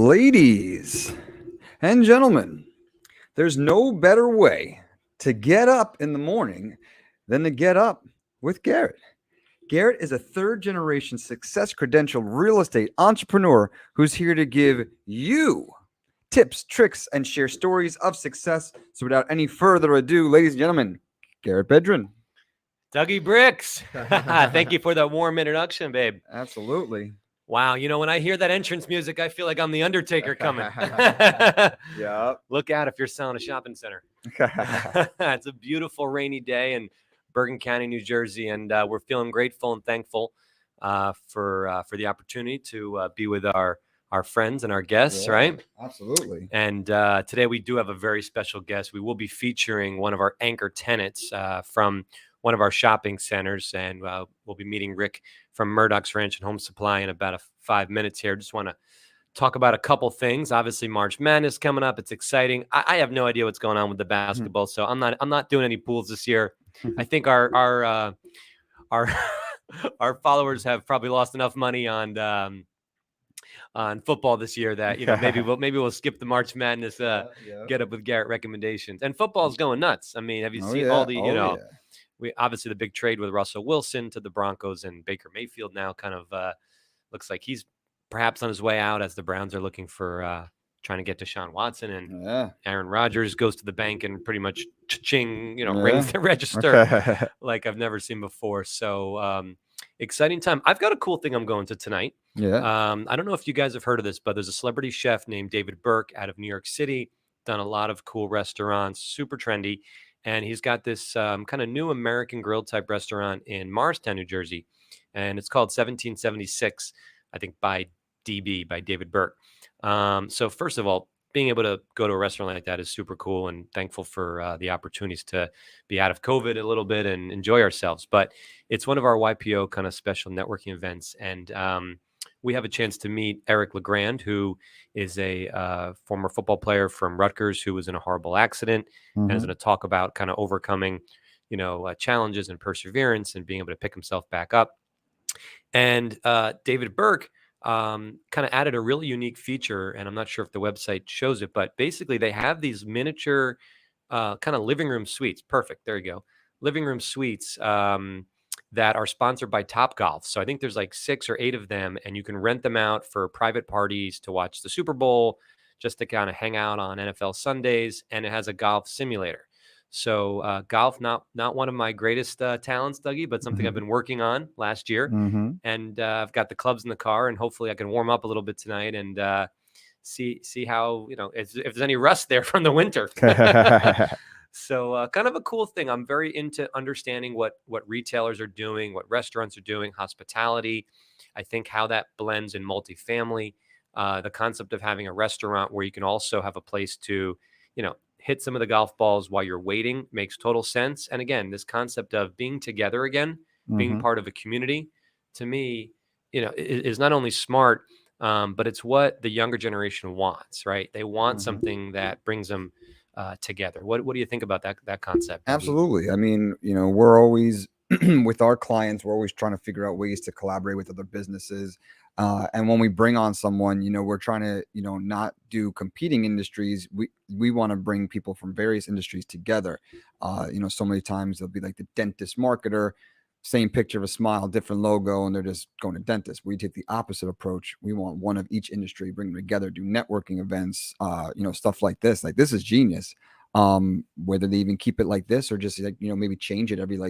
Ladies and gentlemen, there's no better way to get up in the morning than to get up with Garret. Garret is a third generation success credentialed real estate entrepreneur who's here to give you tips, tricks, and share stories of success. So without any further ado, ladies and gentlemen, Garret Bedrin. Dougie Bricks. Thank you for that warm introduction, babe. Absolutely. Wow. You know, when I hear that entrance music, I feel like I'm the Undertaker coming. Yeah. Look out if you're selling a shopping center. It's a beautiful rainy day in Bergen County, New Jersey, and we're feeling grateful and thankful for the opportunity to be with our friends and our guests, right? Absolutely. And today we do have a very special guest. We will be featuring one of our anchor tenants from one of our shopping centers, and we'll be meeting Rick from Murdochs Ranch and Home Supply in about 5 minutes here. Just want to talk about a couple things. Obviously, March Madness coming up. It's exciting. I have no idea what's going on with the basketball, so I'm not doing any pools this year. I think our followers have probably lost enough money on football this year that maybe we'll skip the March Madness. Get up with Garret recommendations, and football's going nuts. I mean, have you seen all the we obviously the big trade with Russell Wilson to the Broncos, and Baker Mayfield now kind of looks like he's perhaps on his way out as the Browns are looking for trying to get Deshaun Watson, and Aaron Rodgers goes to the bank and pretty much rings the register like I've never seen before. So exciting time. I've got a cool thing I'm going to tonight. I don't know if you guys have heard of this, but there's a celebrity chef named David Burke out of New York City, done a lot of cool restaurants, super trendy. And he's got this kind of new American grill type restaurant in Morristown, New Jersey. And it's called 1776, I think, by David Burke. So first of all, being able to go to a restaurant like that is super cool, and thankful for the opportunities to be out of COVID a little bit and enjoy ourselves. But it's one of our YPO kind of special networking events. And we have a chance to meet Eric LeGrand, who is a former football player from Rutgers who was in a horrible accident and is going to talk about kind of overcoming, challenges and perseverance and being able to pick himself back up. And David Burke kind of added a really unique feature, and I'm not sure if the website shows it, but basically they have these miniature kind of living room suites. Perfect. There you go. Living room suites that are sponsored by Topgolf. So I think there's like 6 or 8 of them, and you can rent them out for private parties to watch the Super Bowl, just to kind of hang out on NFL Sundays. And it has a golf simulator. So golf, not one of my greatest talents, Dougie, but something I've been working on last year. And I've got the clubs in the car, and hopefully I can warm up a little bit tonight and see how, if there's any rust there from the winter. So kind of a cool thing. I'm very into understanding what retailers are doing, what restaurants are doing, hospitality. I think how that blends in multifamily, the concept of having a restaurant where you can also have a place to, hit some of the golf balls while you're waiting makes total sense. And again, this concept of being together again, being part of a community, to me, is not only smart, but it's what the younger generation wants, right? They want something that brings them together. What do you think about that concept? Absolutely. I mean, we're always with our clients, we're always trying to figure out ways to collaborate with other businesses. And when we bring on someone, we're trying to, not do competing industries. We want to bring people from various industries together. So many times they'll be like the dentist marketer, same picture of a smile, different logo, and they're just going to dentist. We take the opposite approach. We want one of each industry, bring them together, do networking events, stuff like this. Like, this is genius. Whether they even keep it like this or just maybe change it every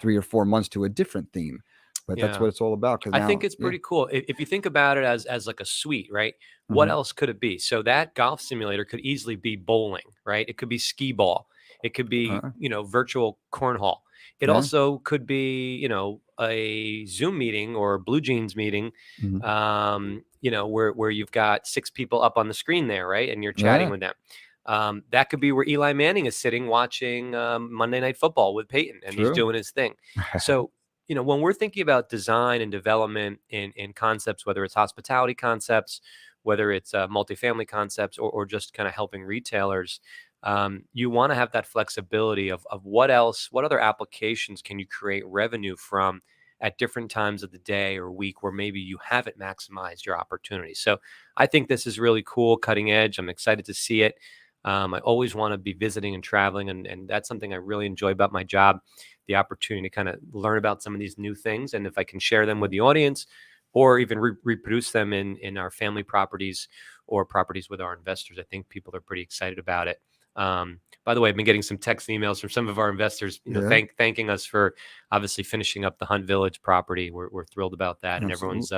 3 or 4 months to a different theme. But that's what it's all about. I think it's pretty cool. If you think about it as like a suite, right? What else could it be? So that golf simulator could easily be bowling, right? It could be skee ball. It could be, virtual cornhole. It also could be, a Zoom meeting or Blue Jeans meeting, where you've got 6 people up on the screen there, right? And you're chatting with them. That could be where Eli Manning is sitting watching Monday Night Football with Peyton, and he's doing his thing. So, when we're thinking about design and development in concepts, whether it's hospitality concepts, whether it's multifamily concepts, or just kind of helping retailers, you want to have that flexibility of what other applications can you create revenue from at different times of the day or week where maybe you haven't maximized your opportunity. So I think this is really cool, cutting edge. I'm excited to see it. I always want to be visiting and traveling, and that's something I really enjoy about my job, the opportunity to kind of learn about some of these new things. And if I can share them with the audience or even reproduce them in our family properties or properties with our investors, I think people are pretty excited about it. By the way, I've been getting some text and emails from some of our investors, thanking us for obviously finishing up the Hunt Village property. We're thrilled about that. And everyone's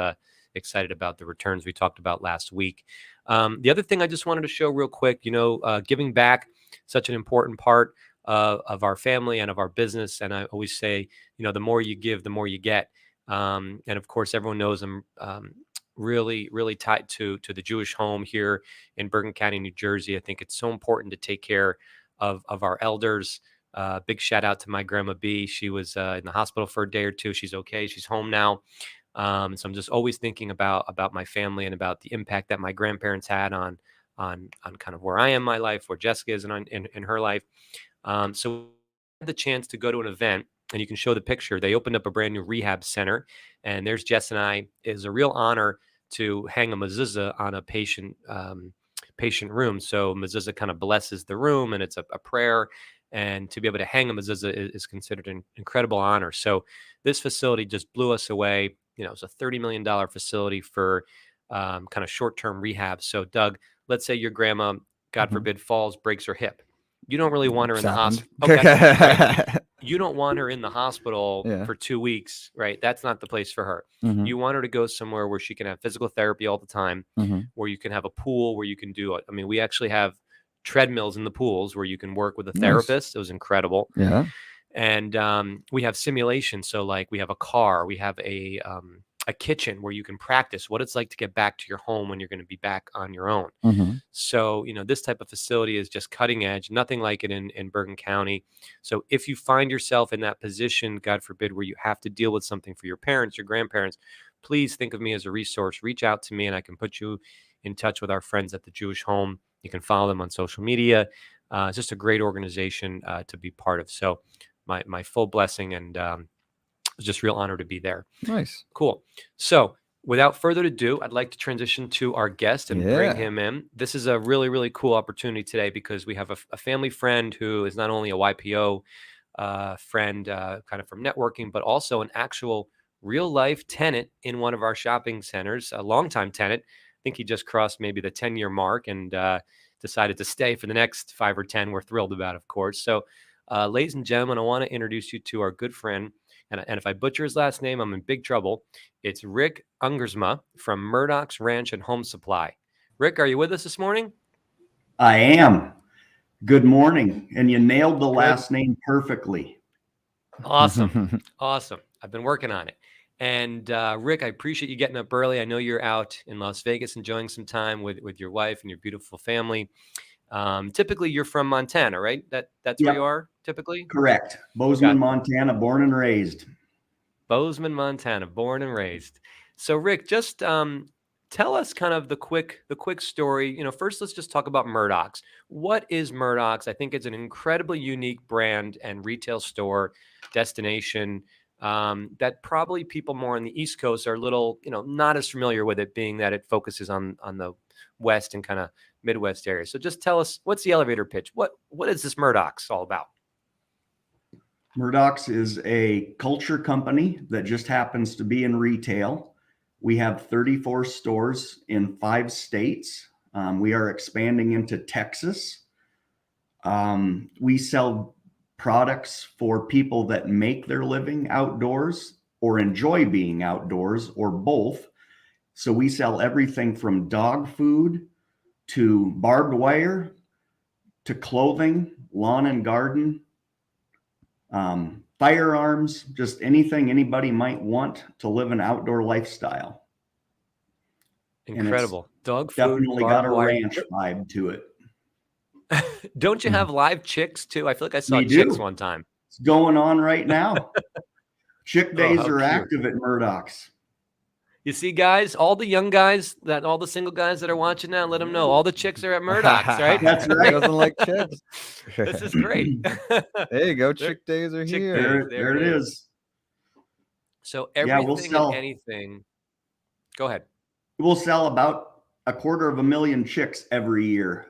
excited about the returns we talked about last week. The other thing I just wanted to show real quick, giving back, such an important part of our family and of our business. And I always say, the more you give, the more you get. And of course, everyone knows I'm really, really tied to the Jewish home here in Bergen County, New Jersey. I think it's so important to take care of our elders. Big shout out to my grandma B. She was in the hospital for a day or two. She's okay. She's home now. So I'm just always thinking about my family and about the impact that my grandparents had on kind of where I am in my life, where Jessica is in her life. So we had the chance to go to an event, and you can show the picture. They opened up a brand new rehab center, and there's Jess and I. It is a real honor to hang a mezuzah on a patient room. So mezuzah kind of blesses the room, and it's a prayer. And to be able to hang a mezuzah is considered an incredible honor. So this facility just blew us away. It's a $30 million facility for kind of short-term rehab. So Doug, let's say your grandma, God forbid, falls, breaks her hip. You don't really want her in the hospital. Okay. Right? You don't want her in the hospital for 2 weeks, right? That's not the place for her. You want her to go somewhere where she can have physical therapy all the time, where you can have a pool where you can do it. I mean, we actually have treadmills in the pools where you can work with a therapist. Nice. It was incredible. Yeah. And we have simulation. So like we have a car, we have a kitchen where you can practice what it's like to get back to your home when you're going to be back on your own. So, this type of facility is just cutting edge, nothing like it in Bergen County. So if you find yourself in that position, God forbid, where you have to deal with something for your parents, your grandparents, please think of me as a resource. Reach out to me and I can put you in touch with our friends at the Jewish Home. You can follow them on social media. It's just a great organization to be part of. So my full blessing, and it's just real honor to be there. Nice. Cool. So without further ado, I'd like to transition to our guest and bring him in. This is a really, really cool opportunity today because we have a family friend who is not only a YPO friend kind of from networking, but also an actual real life tenant in one of our shopping centers, a longtime tenant. I think he just crossed maybe the 10-year mark and decided to stay for the next 5 or 10. We're thrilled about, of course. So ladies and gentlemen, I want to introduce you to our good friend. And if I butcher his last name, I'm in big trouble. It's Rick Ungersma from Murdochs Ranch and Home Supply. Rick, are you with us this morning? I am. Good morning. And you nailed the last name perfectly. Awesome. Awesome. I've been working on it. And Rick, I appreciate you getting up early. I know you're out in Las Vegas enjoying some time with your wife and your beautiful family. Typically, you're from Montana, right? That's where you are typically? Correct. Bozeman, Montana, born and raised. Bozeman, Montana, born and raised. So, Rick, just tell us kind of the quick story. First, let's just talk about Murdochs. What is Murdochs? I think it's an incredibly unique brand and retail store destination that probably people more on the East Coast are a little, not as familiar with it, being that it focuses on the West and kind of Midwest area. So just tell us, what's the elevator pitch? What is this Murdochs all about? Murdochs is a culture company that just happens to be in retail. We have 34 stores in 5 states. We are expanding into Texas. We sell products for people that make their living outdoors or enjoy being outdoors or both. So we sell everything from dog food to barbed wire to clothing, lawn and garden, firearms, just anything anybody might want to live an outdoor lifestyle. Incredible. Dog food, definitely got a ranch vibe to it. Don't you have live chicks too? I feel like I saw chicks one time. It's going on right now. Chick days are active at Murdochs. You see, guys, all the young guys, all the single guys that are watching now, let them know all the chicks are at Murdochs, right? That's right. Doesn't like chicks. This is great. There you go. Chick days are here. There it is. So Yeah, everything and anything. Go ahead. we'll sell about 250,000 chicks every year.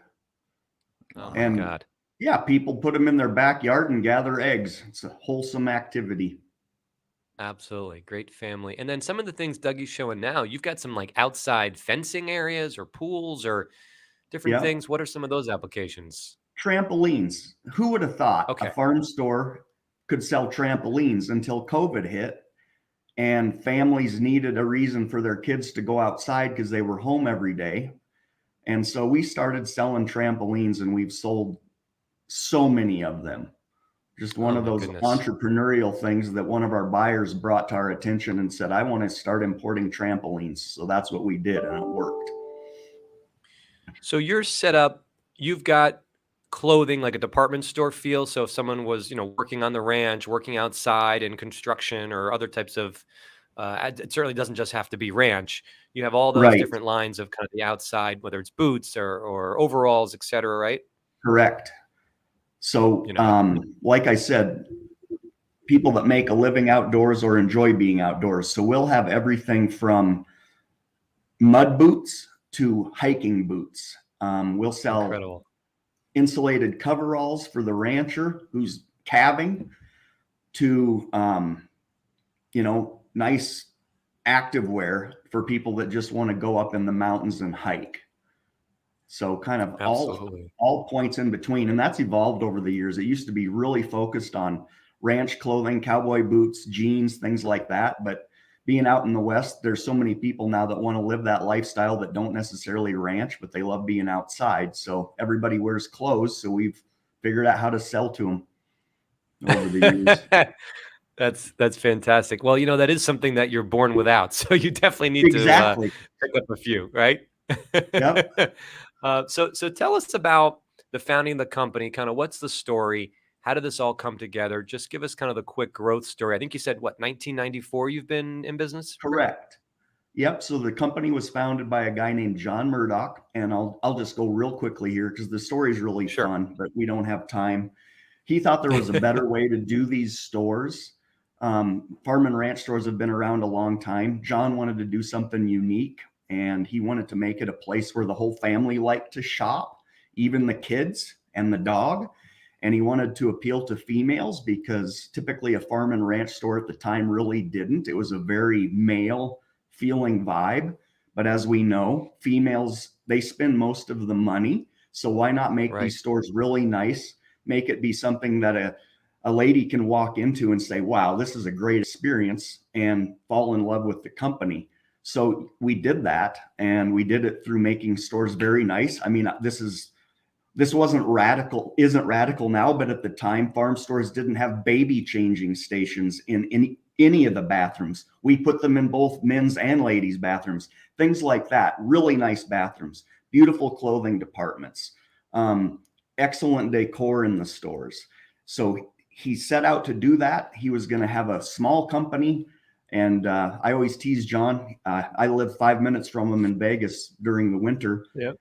Oh my And God. yeah, people put them in their backyard and gather eggs. It's a wholesome activity. Absolutely. Great family. And then some of the things Dougie's showing now, you've got some like outside fencing areas or pools or different Yeah. things. What are some of those applications? Trampolines. Who would have thought a Okay. farm store could sell trampolines until COVID hit and families needed a reason for their kids to go outside because they were home every day. And so we started selling trampolines and we've sold so many of them. Just one Oh of my those goodness. entrepreneurial things that one of our buyers brought to our attention and said, I want to start importing trampolines. So that's what we did, and it worked. So you're set up, you've got clothing like a department store feel. So if someone was, working on the ranch, working outside in construction or other types of, it certainly doesn't just have to be ranch. You have all those Right. different lines of kind of the outside, whether it's boots or overalls, et cetera, right? Correct. So, like I said, people that make a living outdoors or enjoy being outdoors. So we'll have everything from mud boots to hiking boots. We'll sell Incredible. insulated coveralls for the rancher who's calving to, nice active wear for people that just want to go up in the mountains and hike. So kind of all points in between. And that's evolved over the years. It used to be really focused on ranch clothing, cowboy boots, jeans, things like that. But being out in the West, there's so many people now that want to live that lifestyle that don't necessarily ranch, but they love being outside. So everybody wears clothes. So we've figured out how to sell to them over the years. That's fantastic. Well, that is something that you're born without. So you definitely need to pick up a few, right? Yep. So tell us about the founding of the company, kind of what's the story? How did this all come together? Just give us kind of the quick growth story. I think you said, 1994 you've been in business? Correct. Yep. So the company was founded by a guy named John Murdoch. And I'll just go real quickly here because the story is really fun, but we don't have time. He thought there was a better way to do these stores. Farm and ranch stores have been around a long time. John wanted to do something unique, and he wanted to make it a place where the whole family liked to shop, even the kids and the dog. And he wanted to appeal to females because typically a farm and ranch store at the time really didn't. It was a very male feeling vibe. But as we know, females, they spend most of the money. So why not make these stores really nice, make it be something that a lady can walk into and say, wow, this is a great experience, and fall in love with the company. So we did that, and we did it through making stores very nice. I mean, this isn't radical now, but at the time, farm stores didn't have baby changing stations in any of the bathrooms. We put them in both men's and ladies' bathrooms, things like that. Really nice bathrooms, beautiful clothing departments, excellent decor in the stores. So he set out to do that. He was going to have a small company. And I always tease John. I live 5 minutes from him in Vegas during the winter. Yeah.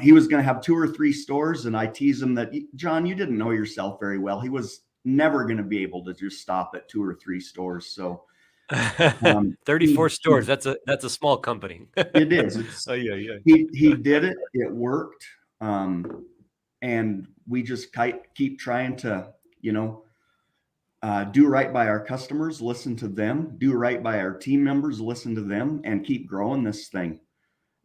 He was going to have 2 or 3 stores. And I tease him that, John, you didn't know yourself very well. He was never going to be able to just stop at 2 or 3 stores. So 34 stores. That's a small company. It is. Yeah. He did it. It worked. And we just keep trying to, do right by our customers, listen to them, do right by our team members, listen to them, and keep growing this thing.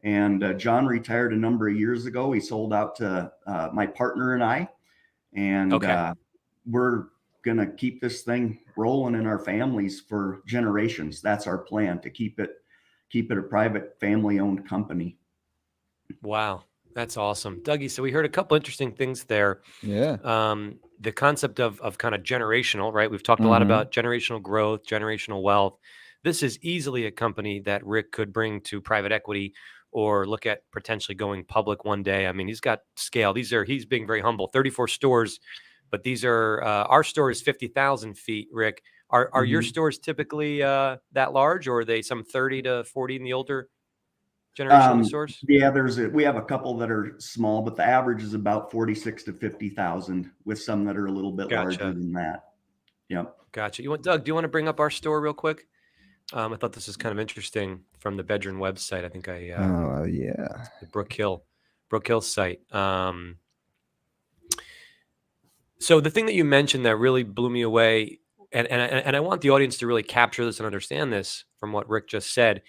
And John retired a number of years ago. He sold out to my partner and I, and we're going to keep this thing rolling in our families for generations. That's our plan, to keep it a private family-owned company. Wow. That's awesome. Dougie, so we heard a couple interesting things there. Yeah. The concept of kind of generational, right? We've talked a lot about generational growth, generational wealth. This is easily a company that Rick could bring to private equity or look at potentially going public one day. I mean, he's got scale. He's being very humble. 34 stores, but these are, our store is 50,000 feet, Rick. Are your stores typically that large, or are they some 30 to 40 in the older generation of the stores? Yeah, we have a couple that are small, but the average is about 46 to 50,000, with some that are a little bit larger than that. Yep. Gotcha. Doug, do you want to bring up our store real quick? I thought this was kind of interesting from the Bedroom website. I think yeah. the Brook Hill site. So the thing that you mentioned that really blew me away, and I want the audience to really capture this and understand this from what Rick just said.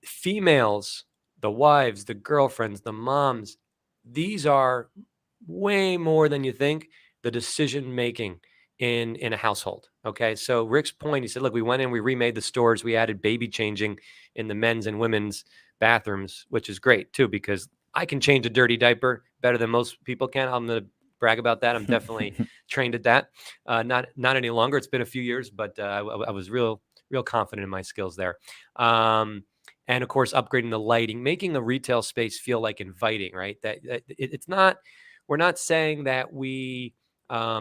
Females, the wives, the girlfriends, the moms, these are way more than you think, the decision making in a household. Okay. So Rick's point, he said, look, we went in, we remade the stores, we added baby changing in the men's and women's bathrooms, which is great too, because I can change a dirty diaper better than most people can. I'm going to brag about that. I'm definitely trained at that. Not any longer. It's been a few years, but I was real confident in my skills there. And of course, upgrading the lighting, making the retail space feel like inviting, right? It's not, we're not saying that we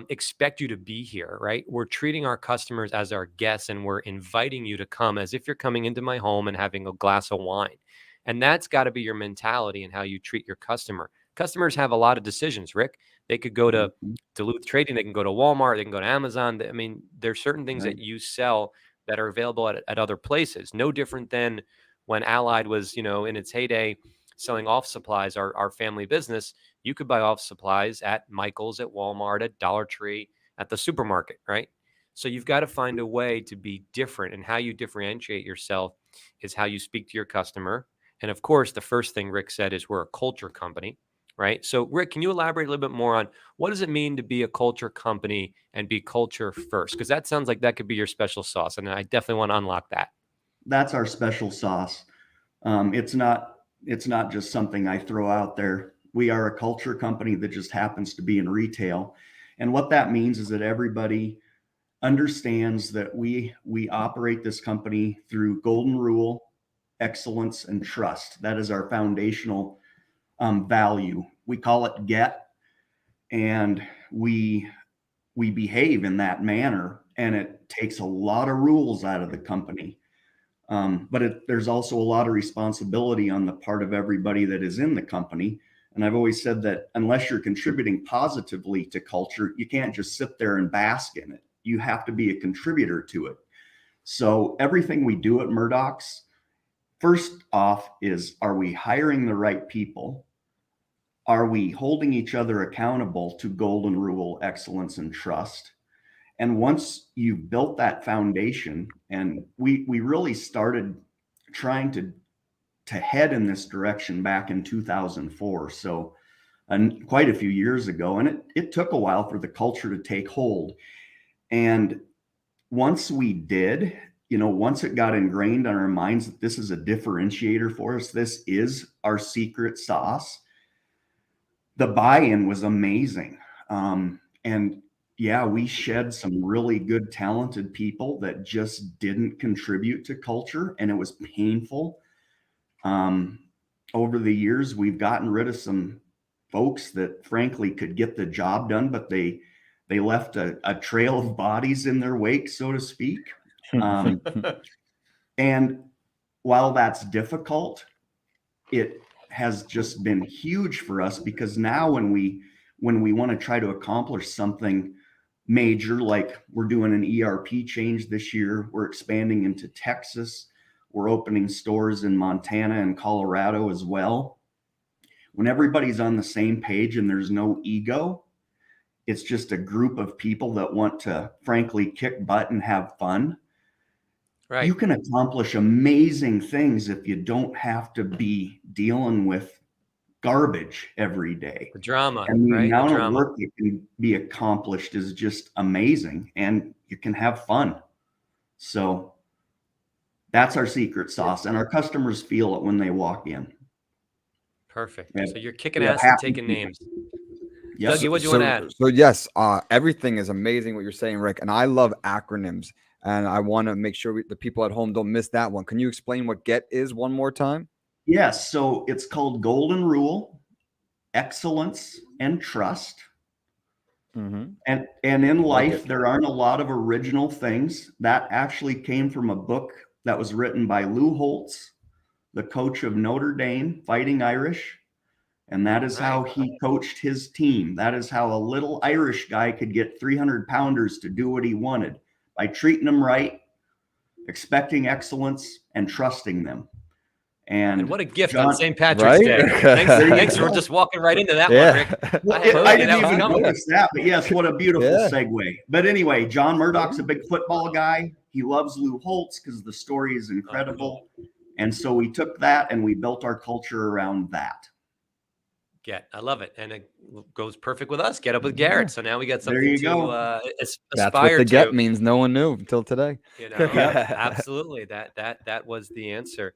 expect you to be here, right? We're treating our customers as our guests, and we're inviting you to come as if you're coming into my home and having a glass of wine. And that's got to be your mentality and how you treat your customer. Customers have a lot of decisions, Rick. They could go to Duluth Trading, they can go to Walmart, they can go to Amazon. I mean, there's certain things that you sell that are available at other places. No different than when Allied was, in its heyday, selling office supplies, our family business. You could buy office supplies at Michael's, at Walmart, at Dollar Tree, at the supermarket, right? So you've got to find a way to be different, and how you differentiate yourself is how you speak to your customer. And of course, the first thing Rick said is we're a culture company, right? So Rick, can you elaborate a little bit more on what does it mean to be a culture company and be culture first? Because that sounds like that could be your special sauce, and I definitely want to unlock that. That's our special sauce. It's not just something I throw out there. We are a culture company that just happens to be in retail. And what that means is that everybody understands that we operate this company through golden rule, excellence, and trust. That is our foundational value. We call it GET, and we behave in that manner, and it takes a lot of rules out of the company. But there's also a lot of responsibility on the part of everybody that is in the company. And I've always said that unless you're contributing positively to culture, you can't just sit there and bask in it. You have to be a contributor to it. So everything we do at Murdochs, first off, is, are we hiring the right people? Are we holding each other accountable to golden rule, excellence, and trust? And once you've built that foundation, and we really started trying to head in this direction back in 2004, so quite a few years ago, and it took a while for the culture to take hold. And once we did, once it got ingrained on our minds that this is a differentiator for us, this is our secret sauce, the buy-in was amazing. And yeah, we shed some really good, talented people that just didn't contribute to culture, and it was painful. Over the years, we've gotten rid of some folks that frankly could get the job done, but they left a trail of bodies in their wake, so to speak. And while that's difficult, it has just been huge for us, because now when we want to try to accomplish something major, like we're doing an ERP change this year, we're expanding into Texas, we're opening stores in Montana and Colorado as well. When everybody's on the same page and there's no ego, it's just a group of people that want to frankly kick butt and have fun. Right. You can accomplish amazing things if you don't have to be dealing with garbage every day. The drama, and the right? amount of work that can be accomplished is just amazing, and you can have fun. So that's our secret sauce, and our customers feel it when they walk in. Perfect. So you're kicking ass and taking names. Yes. Dougie, what do you want to add? So yes, everything is amazing what you're saying, Rick, and I love acronyms, and I want to make sure the people at home don't miss that one. Can you explain what GET is one more time? Yes, so it's called Golden Rule, Excellence, and Trust. Mm-hmm. And in life, there aren't a lot of original things. That actually came from a book that was written by Lou Holtz, the coach of Notre Dame Fighting Irish. And that is how he coached his team. That is how a little Irish guy could get 300-pounders to do what he wanted, by treating them right expecting excellence and trusting them. And what a gift John, on St. Patrick's Day. Thanks for just walking right into that one, Rick. Well, I didn't even notice that, but yes, what a beautiful segue. But anyway, John Murdoch's a big football guy. He loves Lou Holtz because the story is incredible. And so we took that and we built our culture around that. I love it. And it goes perfect with us. Get up with Garret. So now we got something to That's aspire what the to. get means. No one knew until today. Absolutely. That was the answer.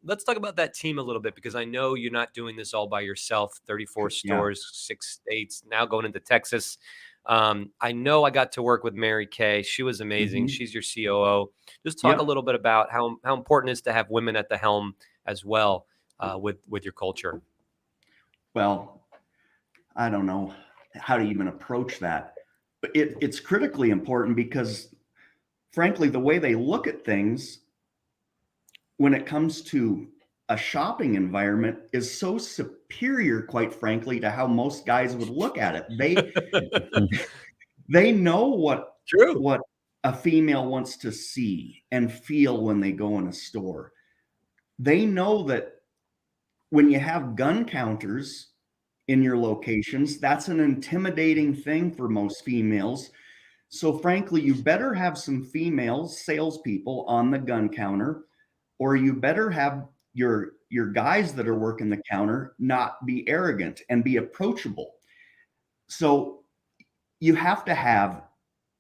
Let's talk about that team a little bit, because I know you're not doing this all by yourself. 34 stores, 6 states, now going into Texas. I know I got to work with Mary Kay. She was amazing. She's your COO. Just talk a little bit about how important it is to have women at the helm as well with your culture. Well, I don't know how to even approach that, but it's critically important because, frankly, the way they look at things when it comes to a shopping environment is so superior, quite frankly, to how most guys would look at it. They know what a female wants to see and feel when they go in a store. They know that when you have gun counters in your locations, that's an intimidating thing for most females. So frankly, you better have some female salespeople on the gun counter, or you better have your guys that are working the counter not be arrogant and be approachable. So you have to have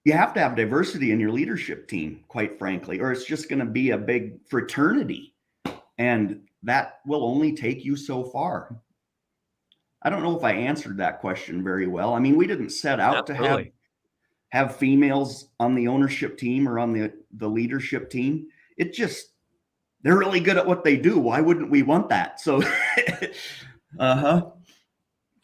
diversity in your leadership team, quite frankly, or it's just going to be a big fraternity. And that will only take you so far. I don't know if I answered that question very well. I mean, we didn't set out to have females on the ownership team or on the leadership team. It just, they're really good at what they do. Why wouldn't we want that? So,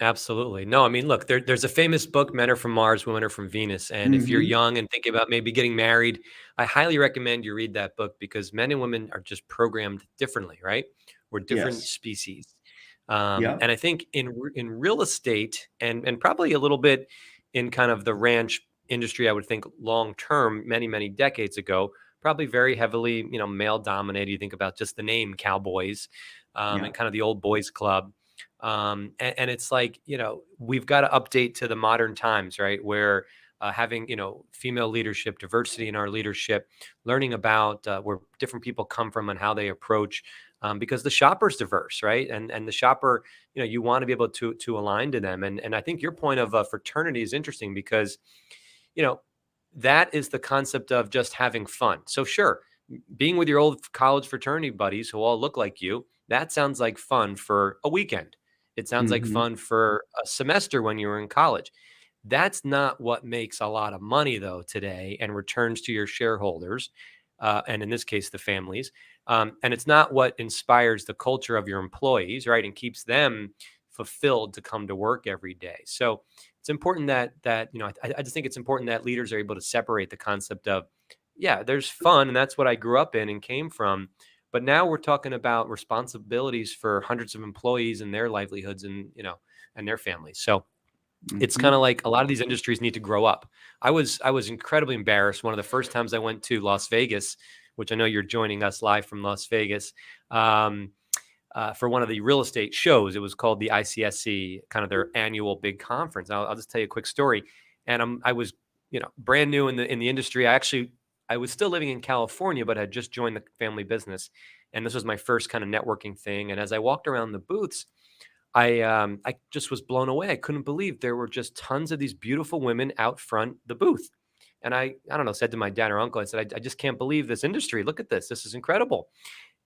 Absolutely. No, I mean, look, there's a famous book, Men Are From Mars, Women Are From Venus. And if you're young and thinking about maybe getting married, I highly recommend you read that book, because men and women are just programmed differently, right? We're different species. And I think in real estate and probably a little bit in kind of the ranch industry, I would think long term, many, many decades ago, probably very heavily, male dominated. You think about just the name cowboys and kind of the old boys club. And it's like, we've got to update to the modern times, right? Where having, female leadership, diversity in our leadership, learning about where different people come from and how they approach, because the shopper's diverse, right? And the shopper, you want to be able to align to them. And I think your point of fraternity is interesting because, that is the concept of just having fun. So sure, being with your old college fraternity buddies who all look like you, that sounds like fun for a weekend. It sounds like fun for a semester when you were in college. That's not what makes a lot of money, though, today and returns to your shareholders, and in this case, the families. And it's not what inspires the culture of your employees, right, and keeps them fulfilled to come to work every day. So it's important that I just think it's important that leaders are able to separate the concept of, there's fun, and that's what I grew up in and came from. But now we're talking about responsibilities for hundreds of employees and their livelihoods and their families. So it's kind of like a lot of these industries need to grow up. I was incredibly embarrassed. One of the first times I went to Las Vegas, which I know you're joining us live from Las Vegas, for one of the real estate shows. It was called the ICSC, kind of their annual big conference. I'll just tell you a quick story. And I was brand new in the industry. I was still living in California, but had just joined the family business. And this was my first kind of networking thing. And as I walked around the booths, I just was blown away. I couldn't believe there were just tons of these beautiful women out front the booth. And I don't know, said to my dad or uncle, I said, I just can't believe this industry. Look at this. This is incredible.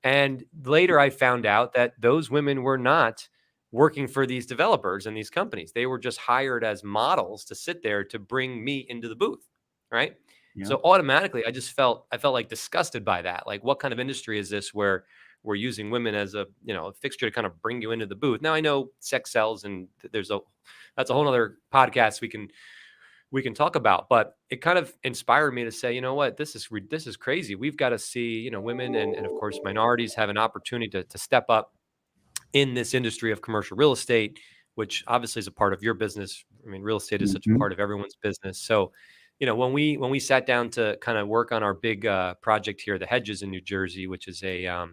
And later I found out that those women were not working for these developers and these companies. They were just hired as models to sit there to bring me into the booth. Right. Yeah. So automatically I felt like disgusted by that. Like, what kind of industry is this where we're using women as a fixture to kind of bring you into the booth? Now I know sex sells, and that's a whole other podcast we can talk about, but it kind of inspired me to say, you know what, this is crazy. We've got to see, women and of course minorities have an opportunity to step up in this industry of commercial real estate, which obviously is a part of your business. I mean, real estate is such a part of everyone's business. So when we sat down to kind of work on our big project here, the Hedges in New Jersey, which is a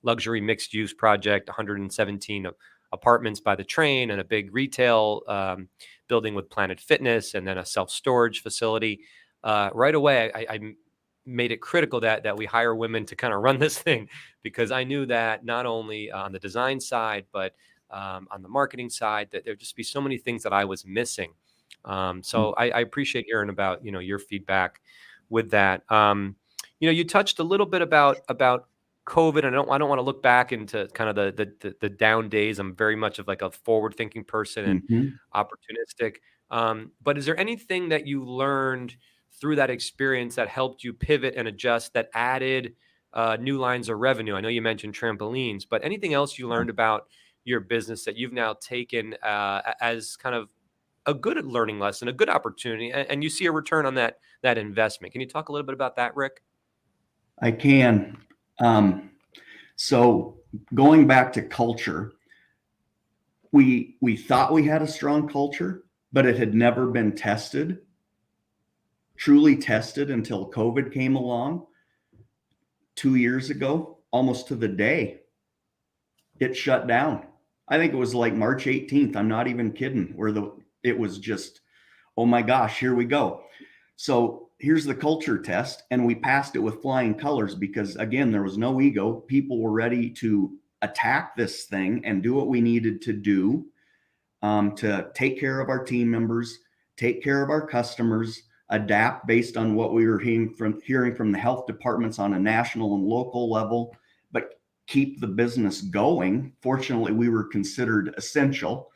luxury mixed use project, 117 apartments by the train and a big retail building with Planet Fitness and then a self-storage facility. Right away, I made it critical that we hire women to kind of run this thing, because I knew that not only on the design side, but on the marketing side, that there'd just be so many things that I was missing. So I appreciate hearing about, your feedback with that. You touched a little bit about COVID. I don't want to look back into kind of the down days. I'm very much of like a forward thinking person and opportunistic. But is there anything that you learned through that experience that helped you pivot and adjust, that added new lines of revenue? I know you mentioned trampolines, but anything else you learned about your business that you've now taken as kind of a good learning lesson, a good opportunity, and you see a return on that investment? Can you talk a little bit about that, Rick? I can. So going back to culture, we thought we had a strong culture, but it had never been truly tested until COVID came along 2 years ago, almost to the day. It shut down. I think it was like March 18th. I'm not even kidding, where it was just, oh my gosh, here we go. So here's the culture test. And we passed it with flying colors because, again, there was no ego. People were ready to attack this thing and do what we needed to do to take care of our team members, take care of our customers, adapt based on what we were hearing from the health departments on a national and local level, but keep the business going. Fortunately, we were considered essential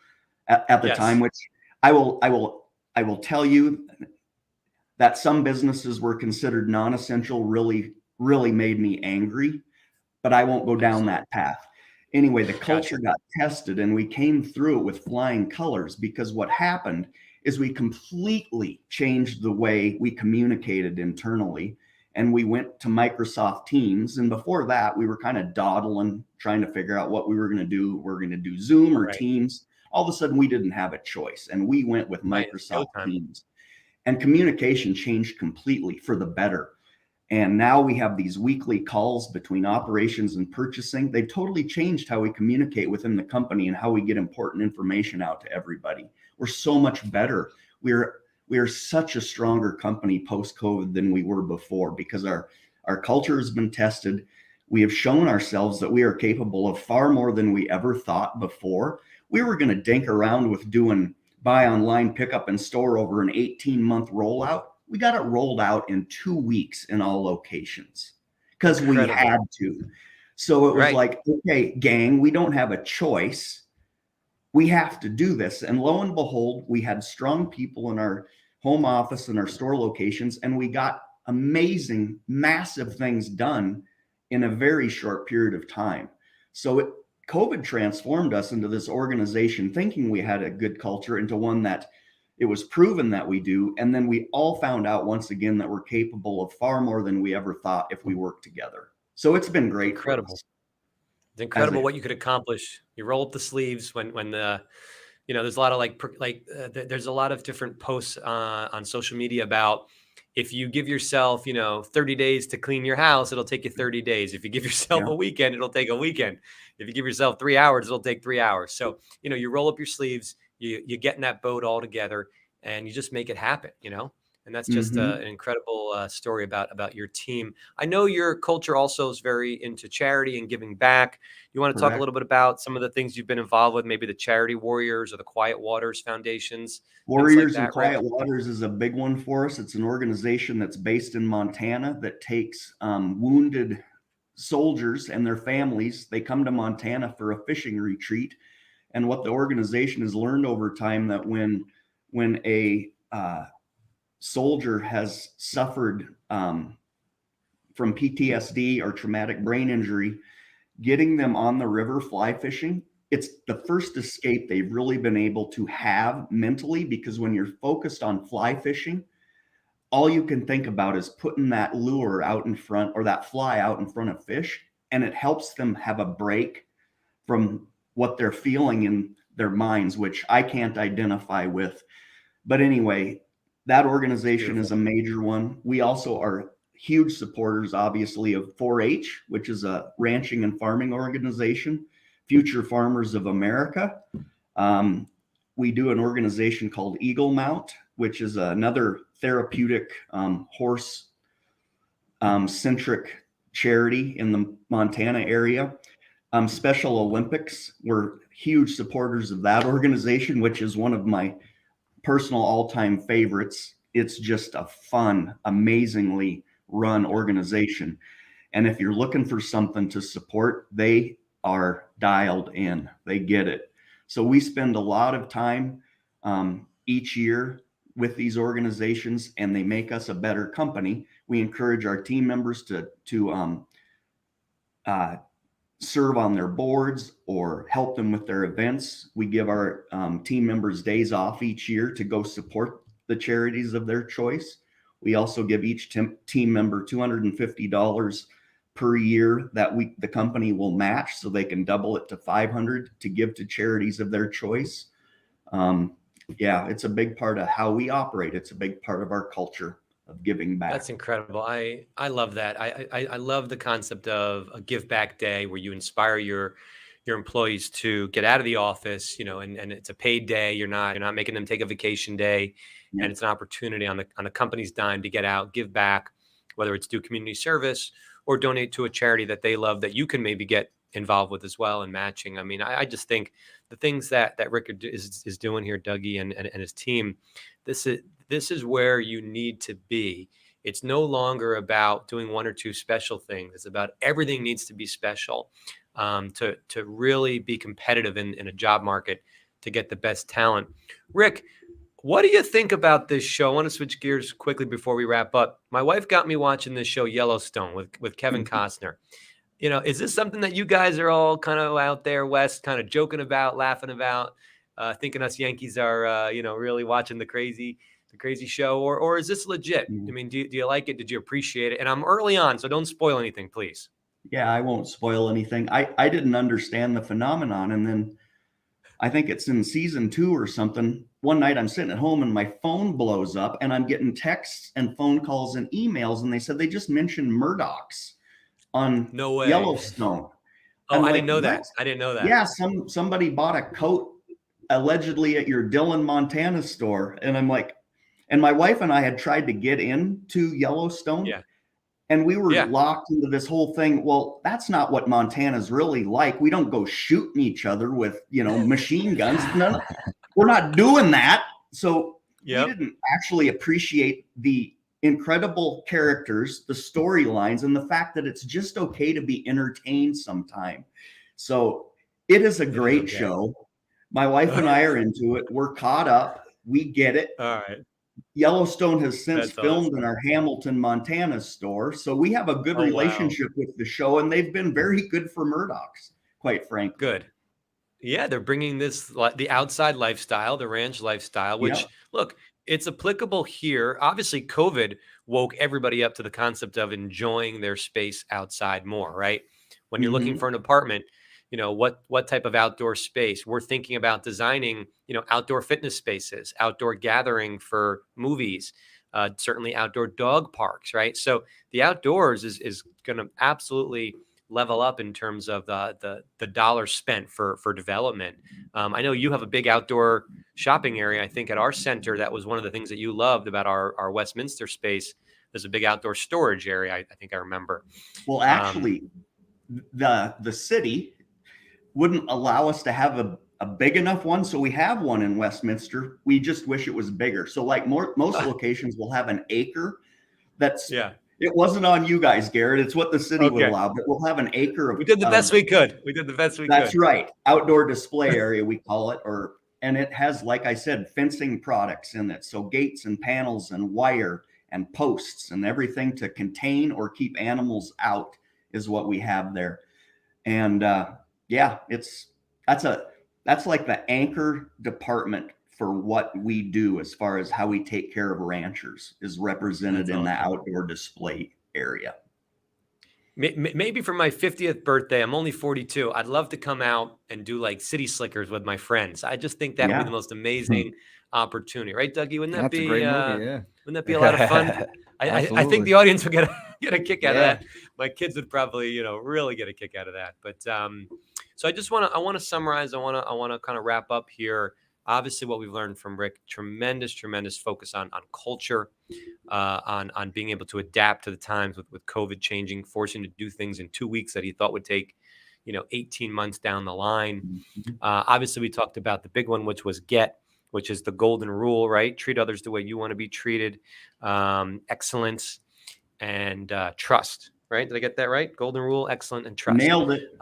at the time, which I will tell you that some businesses were considered non-essential really, really made me angry, but I won't go down that path. Anyway, the culture got tested and we came through it with flying colors, because what happened is we completely changed the way we communicated internally, and we went to Microsoft Teams. And before that, we were kind of dawdling, trying to figure out what we were going to do. We're going to do Zoom or Teams. All of a sudden, we didn't have a choice, and we went with Microsoft Teams. And communication changed completely for the better. And now we have these weekly calls between operations and purchasing. They've totally changed how we communicate within the company and how we get important information out to everybody. We're so much better. We are such a stronger company post-COVID than we were before, because our culture has been tested. We have shown ourselves that we are capable of far more than we ever thought before. We were going to dink around with doing buy online, pick up in store over an 18-month rollout. We got it rolled out in 2 weeks in all locations because we had to. So it was like, okay, gang, we don't have a choice. We have to do this. And lo and behold, we had strong people in our home office and our store locations, and we got amazing, massive things done in a very short period of time. So COVID transformed us into this organization thinking we had a good culture into one that it was proven that we do. And then we all found out once again that we're capable of far more than we ever thought if we work together. So it's been great. Incredible. It's incredible what you could accomplish. You roll up the sleeves when there's a lot of there's a lot of different posts on social media about, if you give yourself, 30 days to clean your house, it'll take you 30 days. If you give yourself a weekend, it'll take a weekend. If you give yourself 3 hours, it'll take 3 hours. So, you roll up your sleeves, you get in that boat all together, and you just make it happen, And that's just an incredible story about your team. I know your culture also is very into charity and giving back. You want to talk a little bit about some of the things you've been involved with, maybe the Charity Warriors or the Quiet Waters Foundations? Warriors and Quiet Waters is a big one for us. It's an organization that's based in Montana that takes wounded soldiers and their families. They come to Montana for a fishing retreat. And what the organization has learned over time, that when a soldier has suffered from PTSD or traumatic brain injury, getting them on the river fly fishing, it's the first escape they've really been able to have mentally, because when you're focused on fly fishing, all you can think about is putting that lure out in front, or that fly out in front of fish, and it helps them have a break from what they're feeling in their minds, which I can't identify with. But anyway, that organization is a major one. We also are huge supporters, obviously, of 4-H, which is a ranching and farming organization, Future Farmers of America. We do an organization called Eagle Mount, which is another therapeutic horse centric charity in the Montana area. Special Olympics, we're huge supporters of that organization, which is one of my personal all-time favorites. It's just a fun, amazingly run organization. And if you're looking for something to support, they are dialed in. They get it. So we spend a lot of time each year with these organizations, and they make us a better company. We encourage our team members to serve on their boards or help them with their events. We give our team members days off each year to go support the charities of their choice. We also give each team member $250 per year that the company will match, so they can double it to $500 to give to charities of their choice. Yeah, it's a big part of how we operate. It's a big part of our culture of giving back. That's incredible. I love that. I love the concept of a give back day where you inspire your employees to get out of the office, and it's a paid day. You're not making them take a vacation day, and it's an opportunity on the company's dime to get out, give back, whether it's do community service or donate to a charity that they love that you can maybe get involved with as well and matching. I mean, I just think the things that Rick is doing here, Dougie and his team, this is where you need to be. It's no longer about doing one or two special things. It's about everything needs to be special to really be competitive in a job market to get the best talent. Rick, what do you think about this show? I want to switch gears quickly before we wrap up. My wife got me watching this show Yellowstone with Kevin Costner. Is this something that you guys are all kind of out there west, kind of joking about, laughing about, thinking us Yankees are, really watching the crazy show, or is this legit? I mean, do you like it? Did you appreciate it? And I'm early on, so don't spoil anything, please. Yeah, I won't spoil anything. I didn't understand the phenomenon, and then I think it's in season 2 or something. One night I'm sitting at home and my phone blows up, and I'm getting texts and phone calls and emails, and they said they just mentioned Murdochs on No way. Yellowstone. Oh, I didn't know that. I didn't know that. Yeah, somebody bought a coat allegedly at your Dillon, Montana store, and I'm like, and my wife and I had tried to get into Yellowstone. Yeah. And we were locked into this whole thing. Well, that's not what Montana's really like. We don't go shooting each other with, machine guns. No, we're not doing that. So we didn't actually appreciate the incredible characters, the storylines, and the fact that it's just okay to be entertained sometime. So it is a great show. My wife and I are into it. We're caught up. We get it. All right. Yellowstone has since filmed in our Hamilton, Montana store. So we have a good relationship with the show, and they've been very good for Murdochs, quite frankly. Good. Yeah, they're bringing the outside lifestyle, the ranch lifestyle, which, look, it's applicable here. Obviously, COVID woke everybody up to the concept of enjoying their space outside more, right? When you're looking for an apartment, what type of outdoor space? We're thinking about designing, outdoor fitness spaces, outdoor gathering for movies, certainly outdoor dog parks, right? So the outdoors is going to absolutely level up in terms of the dollars spent for development. I know you have a big outdoor shopping area. I think at our center, that was one of the things that you loved about our Westminster space. There's a big outdoor storage area. I think I remember. Well, actually, the city wouldn't allow us to have a big enough one. So we have one in Westminster. We just wish it was bigger. So like most locations will have an acre. It wasn't on you guys, Garrett. It's what the city would allow, but we'll have an acre of. We did the best we could. That's right. Outdoor display area, we call it, and it has, like I said, fencing products in it. So gates and panels and wire and posts and everything to contain or keep animals out is what we have there. And, that's like the anchor department for what we do as far as how we take care of ranchers is represented in the outdoor display area. Maybe for my 50th birthday, I'm only 42. I'd love to come out and do like city slickers with my friends. I just think that would be the Yeah. most amazing opportunity, right, Dougie? That's a great movie. Yeah. Wouldn't that be a lot of fun? I think Absolutely. the audience would get a kick out of Yeah. that. My kids would probably, really get a kick out of that. But so I want to summarize. I want to kind of wrap up here. Obviously, what we've learned from Rick, tremendous focus on culture, on being able to adapt to the times with COVID changing, forcing to do things in 2 weeks that he thought would take, 18 months down the line. Obviously, we talked about the big one, which was which is the golden rule, right? Treat others the way you want to be treated. Excellence and trust, right? Did I get that right? Golden rule, excellent, and trust. Nailed it.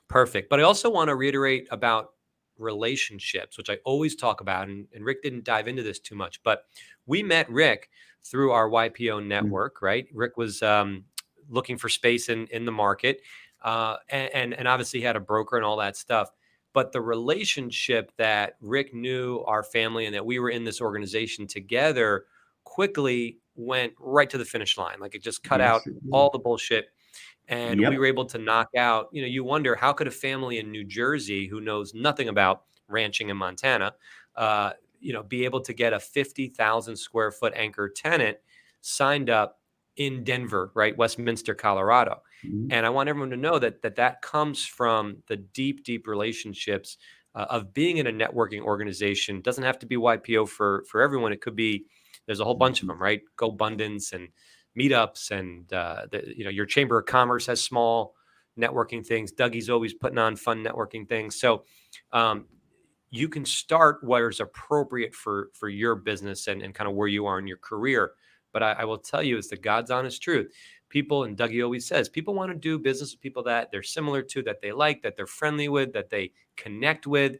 Perfect. But I also want to reiterate about relationships, which I always talk about, and Rick didn't dive into this too much, but we met Rick through our YPO network, right? Rick was looking for space in the market, and obviously had a broker and all that stuff. But the relationship that Rick knew our family and that we were in this organization together quickly went right to the finish line. Like it just cut out all the bullshit. And we were able to knock out, you wonder, how could a family in New Jersey who knows nothing about ranching in Montana, be able to get a 50,000 square foot anchor tenant signed up in Denver, right? Westminster, Colorado. And I want everyone to know that comes from the deep relationships of being in a networking organization. It doesn't have to be YPO for everyone. It could be, there's a whole bunch of them, right? GoBundance and meetups, and your Chamber of Commerce has small networking things. Dougie's always putting on fun networking things. So you can start where is appropriate for your business and kind of where you are in your career. But I will tell you, it's the God's honest truth. People, and Dougie always says, people want to do business with people that they're similar to, that they like, that they're friendly with, that they connect with.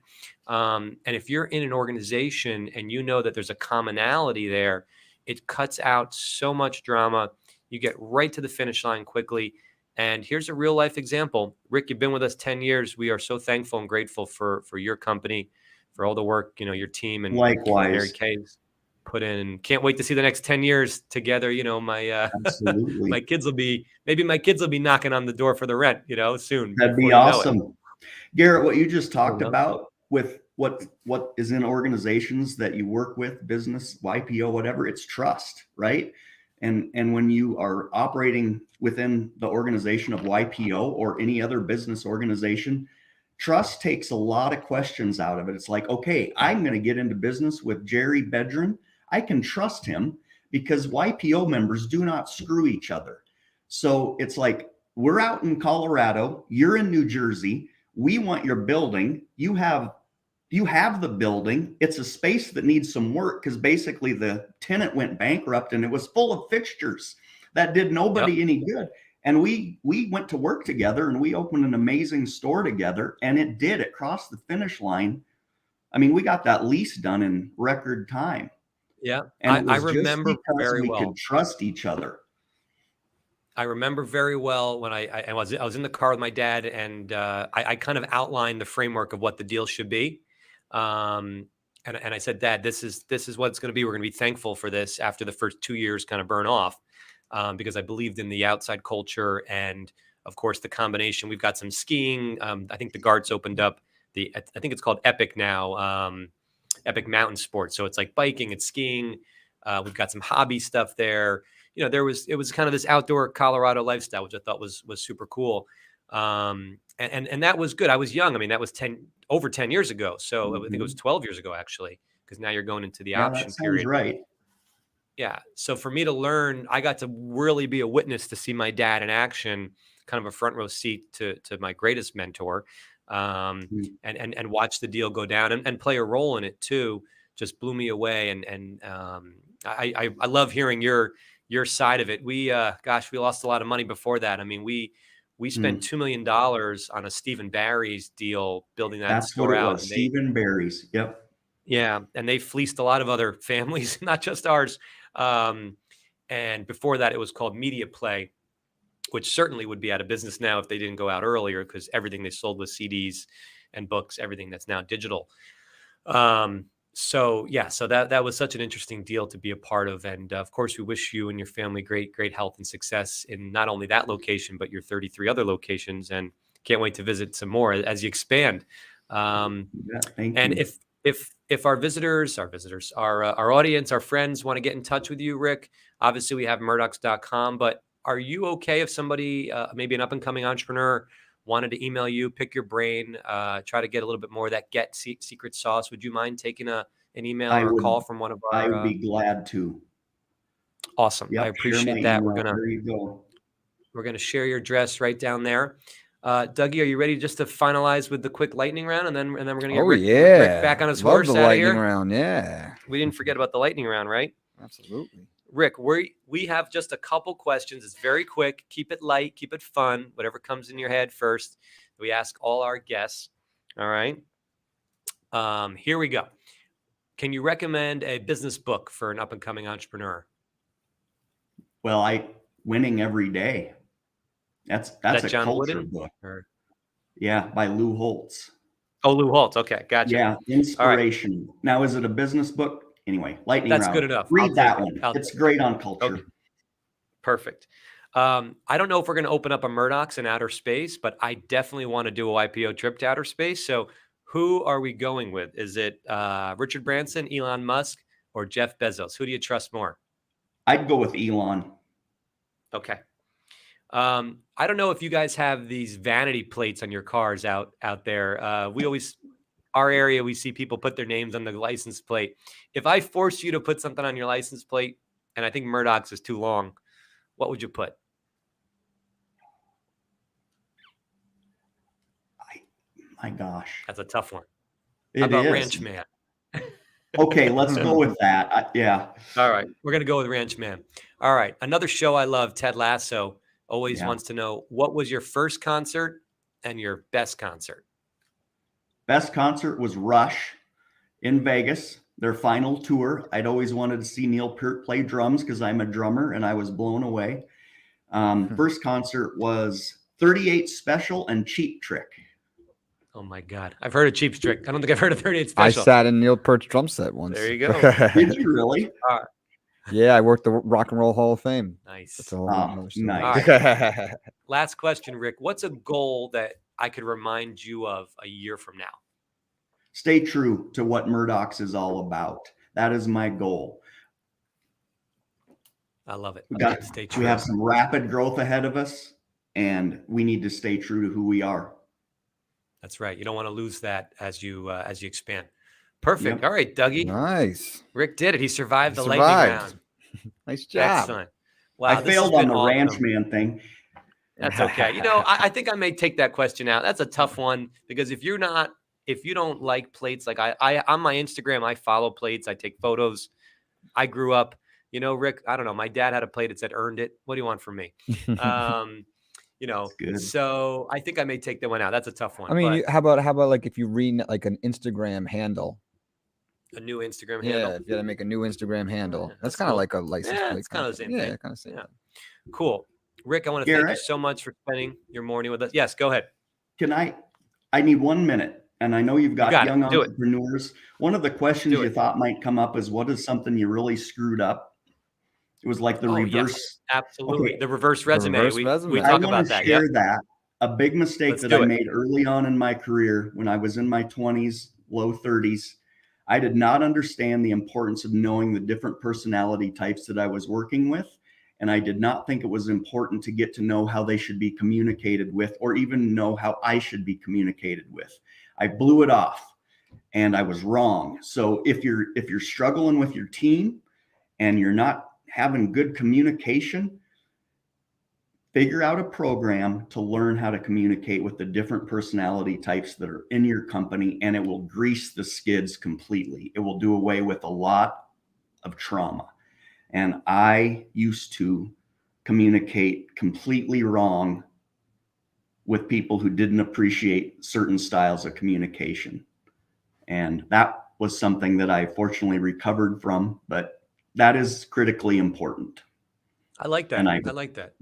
And if you're in an organization and you know that there's a commonality there, it cuts out so much drama. You get right to the finish line quickly. And here's a real life example. Rick, you've been with us 10 years. We are so thankful and grateful for your company, for all the work, your team and Likewise. Mary Kay's put in. Can't wait to see the next 10 years together. My my kids will be knocking on the door for the rent, soon. That'd be awesome. Garrett, what you just talked about with what is in organizations that you work with, business, YPO, whatever, it's trust, right? And when you are operating within the organization of YPO or any other business organization, trust takes a lot of questions out of it. It's like, okay, I'm going to get into business with Jerry Bedrin. I can trust him because YPO members do not screw each other. So it's like, we're out in Colorado, you're in New Jersey, we want your building, you have the building. It's a space that needs some work because basically the tenant went bankrupt and it was full of fixtures that did nobody any good. And we went to work together and we opened an amazing store together, and it crossed the finish line. I mean, we got that lease done in record time. Yeah. And I remember very well. We could trust each other. I remember very well when I was in the car with my dad, and I kind of outlined the framework of what the deal should be. And I said, Dad, this is what it's going to be. We're going to be thankful for this after the first 2 years kind of burn off, because I believed in the outside culture. And of course, the combination, we've got some skiing. I think the Garret's opened up I think it's called Epic now, Epic Mountain Sports. So it's like biking, it's skiing. We've got some hobby stuff there. It was kind of this outdoor Colorado lifestyle, which I thought was super cool. And that was good. I was young. I mean, that was over 10 years ago. So I think it was 12 years ago, actually, because now you're going into the option period. Right. Yeah. So for me to learn, I got to really be a witness to see my dad in action, kind of a front row seat to my greatest mentor, and watch the deal go down and play a role in it too. Just blew me away. And I love hearing your side of it. We lost a lot of money before that. I mean, we spent $2 million on a Stephen Barry's deal building that store out. That's what it was, Stephen Barry's. Yep. Yeah, and they fleeced a lot of other families, not just ours. And before that, it was called Media Play, which certainly would be out of business now if they didn't go out earlier, because everything they sold was CDs and books, everything that's now digital. So yeah, so that was such an interesting deal to be a part of, and of course, we wish you and your family great health and success in not only that location but your 33 other locations, and can't wait to visit some more as you expand. Yeah, thank And you. if our visitors, our audience, our friends want to get in touch with you, Rick, obviously we have Murdochs.com, but are you okay if somebody, maybe an up and coming entrepreneur, wanted to email you, pick your brain, try to get a little bit more of that secret sauce? Would you mind taking an email or a call from one of I would our? be glad to. Awesome. Yep, I share my appreciate that. email. There you go. We're gonna share your address right down there. Dougie, are you ready just to finalize with the quick lightning round, and then we're gonna get Rick back on his Love horse the out of lightning here? round. Yeah, We didn't forget about the lightning round, right? absolutely. Rick, we have just a couple questions. It's very quick. Keep it light, keep it fun. Whatever comes in your head first. We ask all our guests. All right. Here we go. Can you recommend a business book for an up and coming entrepreneur? Well, Winning Every Day. That's a John culture Wooden? book. Or... Yeah, by Lou Holtz. Oh, Lou Holtz. Okay, gotcha. Yeah, inspiration. Now, is it a business book? Anyway, lightning round. That's good enough. Read that one. It's great on culture. Okay. Perfect. I don't know if we're going to open up a Murdochs in outer space, but I definitely want to do a YPO trip to outer space. So who are we going with? Is it Richard Branson, Elon Musk, or Jeff Bezos? Who do you trust more? I'd go with Elon. Okay. I don't know if you guys have these vanity plates on your cars out there. Our area, we see people put their names on the license plate. If I force you to put something on your license plate, and I think Murdochs is too long, what would you put? My gosh. That's a tough one. How about Ranch Man? Okay, let's go with that. Yeah. All right. We're going to go with Ranch Man. All right. Another show I love, Ted Lasso, always wants to know, what was your first concert and your best concert? Best concert was Rush in Vegas, their final tour. I'd always wanted to see Neil Peart play drums because I'm a drummer, and I was blown away. First concert was 38 Special and Cheap Trick. Oh my God. I've heard of Cheap Trick. I don't think I've heard of 38 Special. I sat in Neil Peart's drum set once. There you go. Did you really? Yeah, I worked the Rock and Roll Hall of Fame. Nice. That's a whole nother story. Nice. Right. Last question, Rick. What's a goal that I could remind you of a year from now? Stay true to what Murdochs is all about. That is my goal. I love it. We have some rapid growth ahead of us, and we need to stay true to who we are. That's right. You don't want to lose that as you expand. Perfect. Yep. All right, Dougie. Nice. Rick did it. He survived the lightning round. Nice job. Excellent. Wow, I failed on the Ranch Man thing. That's okay. I think I may take that question out. That's a tough one, because if you don't like plates, like I on my Instagram, I follow plates. I take photos. I grew up, Rick, I don't know. My dad had a plate that said "earned it." What do you want from me? So I think I may take that one out. That's a tough one. I mean, how about like if you read like an Instagram handle? A new Instagram handle. Yeah, if you got to make a new Instagram handle. That's kind of cool. like a license plate. It's kind of the same thing. Yeah, kind of same. Yeah. Cool. Rick, I want to thank you so much for spending your morning with us. Yes, go ahead. I need 1 minute, and I know you've got young entrepreneurs. One of the questions you thought might come up is, what is something you really screwed up? It was like the reverse. Yes, absolutely. Okay. The reverse resume. We I talk want about to that. share that. A big mistake that I made early on in my career when I was in my 20s, low 30s. I did not understand the importance of knowing the different personality types that I was working with. And I did not think it was important to get to know how they should be communicated with, or even know how I should be communicated with. I blew it off, and I was wrong. So if you're struggling with your team and you're not having good communication, figure out a program to learn how to communicate with the different personality types that are in your company, and it will grease the skids completely. It will do away with a lot of trauma. And I used to communicate completely wrong with people who didn't appreciate certain styles of communication. And that was something that I fortunately recovered from, but that is critically important. I like that. I like that.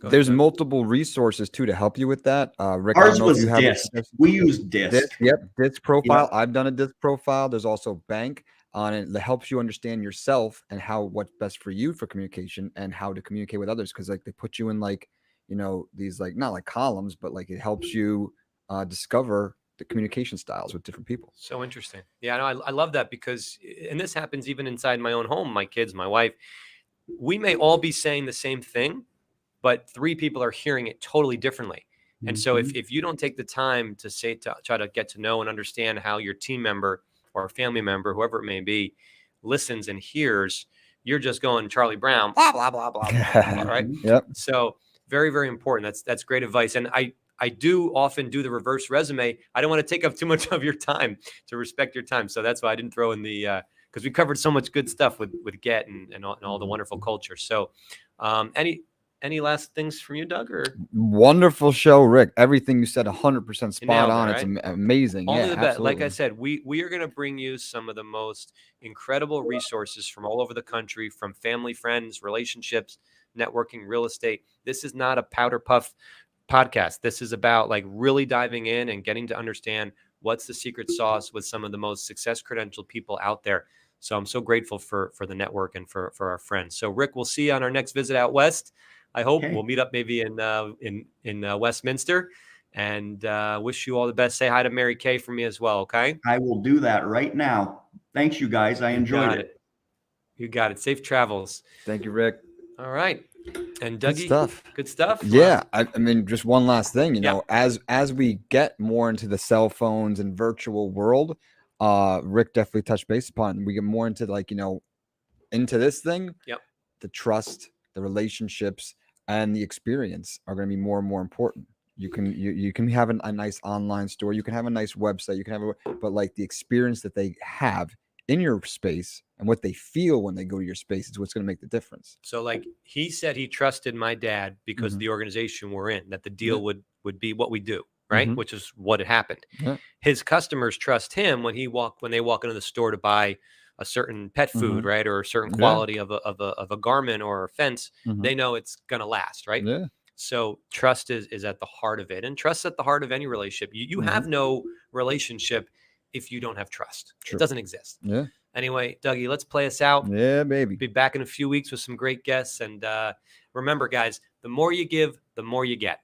There's multiple resources too to help you with that. Rick, Ours I don't know was if you have DISC. We use DISC. Yep, DISC profile. Yep. I've done a DISC profile. There's also Bank on it that helps you understand yourself and what's best for you for communication and how to communicate with others. Because like they put you in like, these like not like columns, but like it helps you discover the communication styles with different people. So interesting. Yeah, no, I love that because, and this happens even inside my own home, my kids, my wife, we may all be saying the same thing, but 3 people are hearing it totally differently. And so if you don't take the time to try to get to know and understand how your team member or a family member, whoever it may be, listens and hears, you're just going Charlie Brown, blah, blah, blah, blah, blah, blah, right? Yep. So very, very important. That's great advice. And I do often do the reverse resume. I don't want to take up too much of your time, to respect your time. So that's why I didn't throw in the, because we covered so much good stuff with Get and all the wonderful culture. So any last things from you, Doug? Or wonderful show, Rick. Everything you said 100% spot on. Right? It's amazing. Only yeah, the best. Like I absolutely. said, we are going to bring you some of the most incredible resources from all over the country, from family, friends, relationships, networking, real estate. This is not a powder puff podcast. This is about like really diving in and getting to understand what's the secret sauce with some of the most success credentialed people out there. So I'm so grateful for the network and for our friends. So Rick, we'll see you on our next visit out west. I hope we'll meet up maybe in Westminster, and wish you all the best. Say hi to Mary Kay for me as well. Okay. I will do that right now. Thanks, you guys. I enjoyed it. You got it. Safe travels. Thank you, Rick. All right. And Dougie, good stuff. Yeah. I mean, just one last thing, as we get more into the cell phones and virtual world, Rick definitely touched base upon, we get more into like, into this thing. Yep. The trust, the relationships, and the experience are going to be more and more important. You can have a nice online store, you can have a nice website, you can have but like the experience that they have in your space and what they feel when they go to your space is what's going to make the difference. So like he said, he trusted my dad because of the organization we're in, that the deal would be what we do, right? Which is what had happened. His customers trust him when they walk into the store to buy a certain pet food, right? Or a certain quality of a garment or a fence. They know it's going to last, right? Yeah. So trust is at the heart of it, and trust at the heart of any relationship. You have no relationship if you don't have trust. It doesn't exist. Yeah. Anyway, Dougie, let's play us out. Yeah, baby. Be back in a few weeks with some great guests. And remember, guys, the more you give, the more you get.